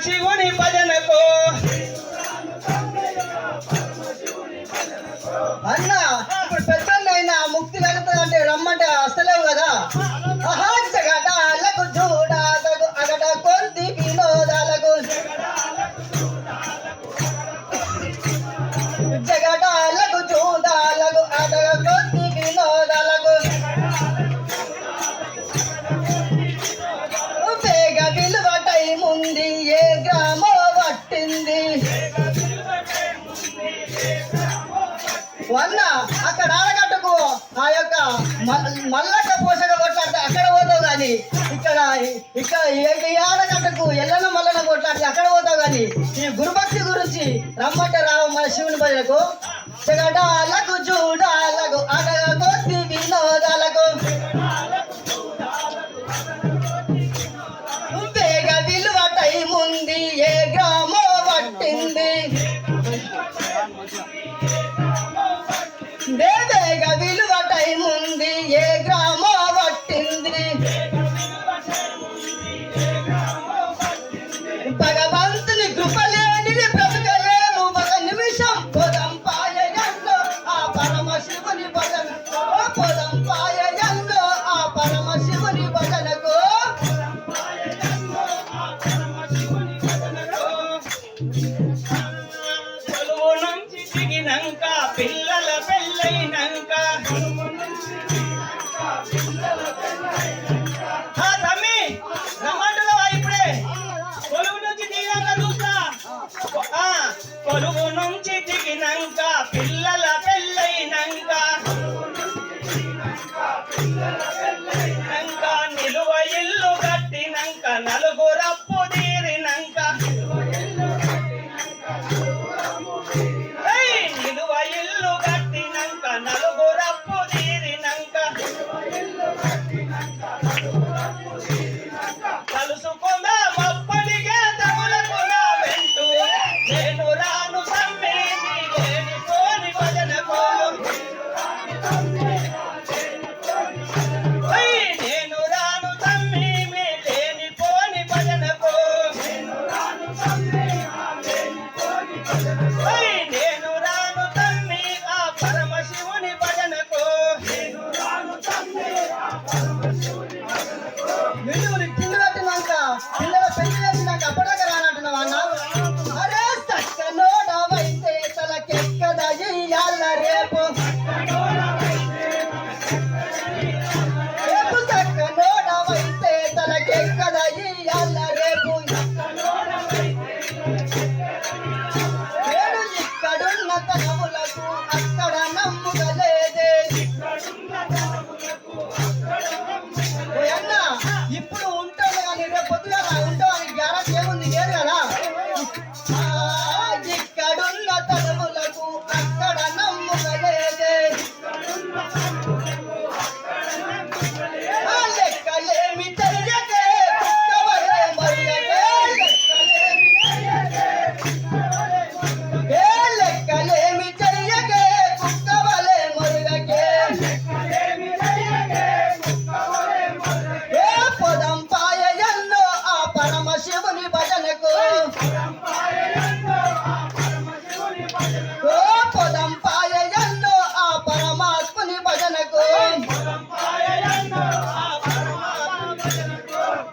శివుని భజనకు అన్న ఇప్పుడు పెద్దన్నైనా ముక్తి కలుగుతుందంటే రమ్మంటే అస్తలేవు కదా. జగడాలకు చూడాలకు అగడ కొద్ది వినోదాలకు జగడాలకు చూడాలకు అగడ కొద్ది వినోదాలకు వేగ విలువ టైం ఉంది ఏ గ్రామో పట్టింది వల్ల అక్కడ ఆడగట్టుకు ఆ యొక్క మల్లక పోషక కొట్లాడితే అక్కడ పోతావు కానీ ఇక్కడ ఈ ఆడగట్టుకు ఎల్లన్న మల్లన కొట్లాడితే అక్కడ పోతావు కానీ ఈ గురుభక్తి గురించి రమ్మంటే రావు మన శివుని భజనకు జగడాలకు చూడాలకు అడగ కొద్ది వినోదాలకు వేగ విలువ టైం ఉంది ఏ గ్రామో పట్టింది వేగ విలువ టైం ఉంది ఏ గ్రామో పట్టింది భగవంతుని కృపలేనిది బ్రతకలేము ఒక నిమిషం పొదం పాయయంలో ఆ పరమశివుని భజనకు పొదం పాయయంలో ఆ పరమశివుని భజనకు కొలువు నుంచి దిగినంక పిల్లల పెళ్ళైనంక తమ్మి రమ్మంటున్నావా ఇప్పుడే కొలువు నుంచి దిగినాక చూస్తా కొలువు నుంచి దిగినాక పిల్లల పెళ్ళైనంక నిలువ ఇల్లు కట్టినంక నలుగురప్పు తీరినంక నిలువ ఇల్లు కట్టినంక నలుగురప్పు తీరినంక కలుసుకుందా మప్పటికే తగులకున్నా వెంటూ నేను రాను తమ్మి లేని కోని భజనకు నేను రాను తమ్మి లేని కోని భజనకు నేను రాను తమ్మి ఆ పరమశివుని భజనకు నిలువుని కింద పెట్టినాక పిల్లల పెళ్లి చేసినాక అప్పటిదాకా రానంటున్నావా అన్న? అరే చక్కనోడవైతే తలకెక్కద ఇయ్యాల రేపు రేపు చక్కనోడవైతే తలకెక్కద ఇయ్యాల రేపు నేను ఇక్కడున్న తనములకు అక్కడ నమ్ముగలేదే అన్న ఇప్పుడు ఉంటాను కానీ రేపు పొద్దుగా ఉంటావు అని గ్యారెంటీ ఏముంది లేదు కదా. ఇక్కడున్న తనములకు అక్కడ నమ్ముగలేదే లెక్కలేమి తెలియకే కుక్కవలే మరియకే లెక్కలేమి తెలియకే కుక్కవలే మరుగకే పొదం పాయయంలో ఆ పరమశివుని భజనకు పొదం పాయయంలో ఆ పరమాత్ముని భజనకు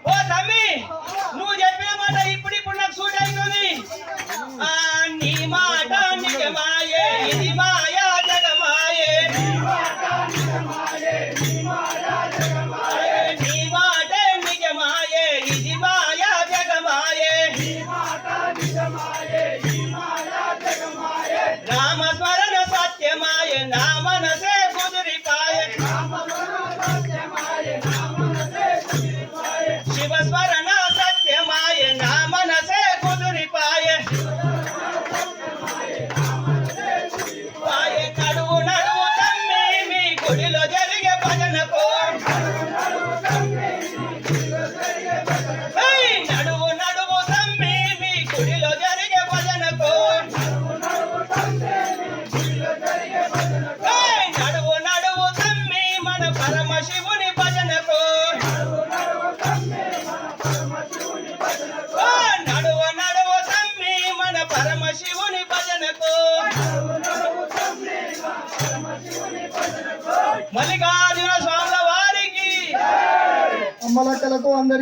ఓ తమ్మి నువ్వు చెప్పిన మాట ఇప్పుడు నాకు సూట్ అవుతుంది నీ మాట నిజమాయే ఇది మాయా జగమాయే నీ మాట నిజమాయే ఇది మాయా జగమాయే శివుని భజనకు మల్లికార్జున స్వాముల వారికి అమ్మలక్కలకు అందరికి